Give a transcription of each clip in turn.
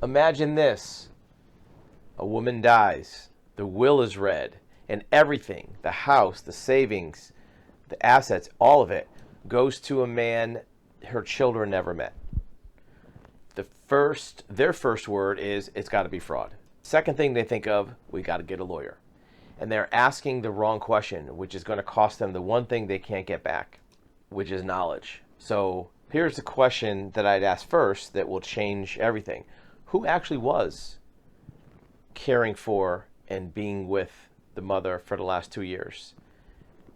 Imagine this. A woman dies. The will is read. And everything, the house, the savings, the assets, all of it, goes to a man her children never met. Their first word is, it's got to be fraud. Second thing they think of, we got to get a lawyer. And they're asking the wrong question, which is going to cost them the one thing they can't get back, which is knowledge. So here's the question that I'd ask first that will change everything. Who actually was caring for and being with the mother for the last 2 years?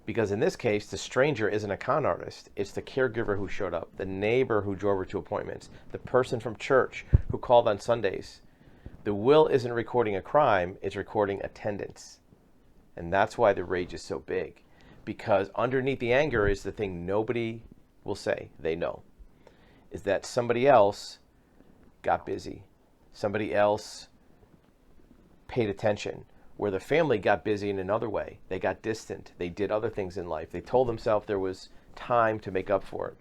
Because in this case, the stranger isn't a con artist. It's the caregiver who showed up, the neighbor who drove her to appointments, the person from church who called on Sundays. The will isn't recording a crime, it's recording attendance. And that's why the rage is so big. Because underneath the anger is the thing nobody will say, they know, is that somebody else got busy. Somebody else paid attention. Where the family got busy in another way. They got distant. They did other things in life. They told themselves there was time to make up for it.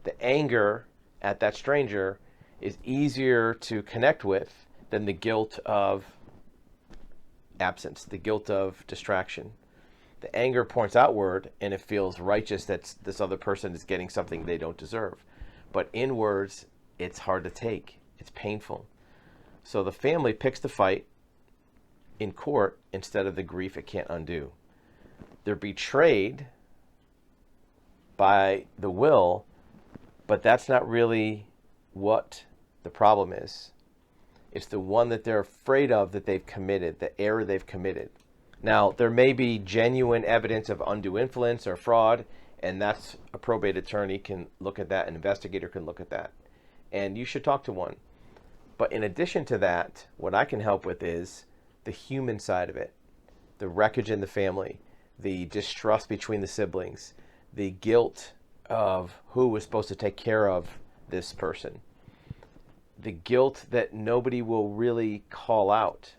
The anger at that stranger is easier to connect with than the guilt of absence, the guilt of distraction. The anger points outward and it feels righteous that this other person is getting something they don't deserve. But inwards, it's hard to take. It's painful. So the family picks the fight in court instead of the grief it can't undo. They're betrayed by the will, but that's not really what the problem is. It's the one that they're afraid of that they've committed, the error they've committed. Now, there may be genuine evidence of undue influence or fraud, and that's a probate attorney can look at that, an investigator can look at that. And you should talk to one. But in addition to that, what I can help with is the human side of it, the wreckage in the family, the distrust between the siblings, the guilt of who was supposed to take care of this person, the guilt that nobody will really call out.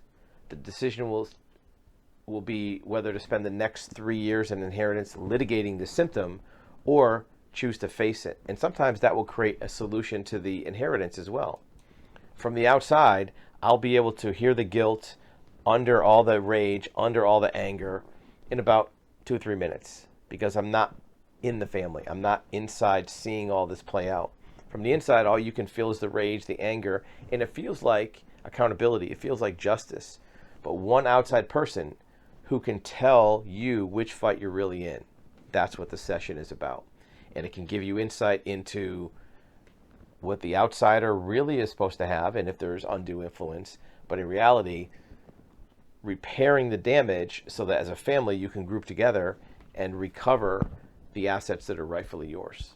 The decision will be whether to spend the next 3 years in inheritance litigating the symptom or choose to face it. And sometimes that will create a solution to the inheritance as well. From the outside, I'll be able to hear the guilt under all the rage, under all the anger in about 2 or 3 minutes because I'm not in the family. I'm not inside seeing all this play out. From the inside, all you can feel is the rage, the anger, and it feels like accountability. It feels like justice. But one outside person who can tell you which fight you're really in, that's what the session is about. And it can give you insight into what the outsider really is supposed to have and if there's undue influence. But in reality, repairing the damage so that as a family you can group together and recover the assets that are rightfully yours.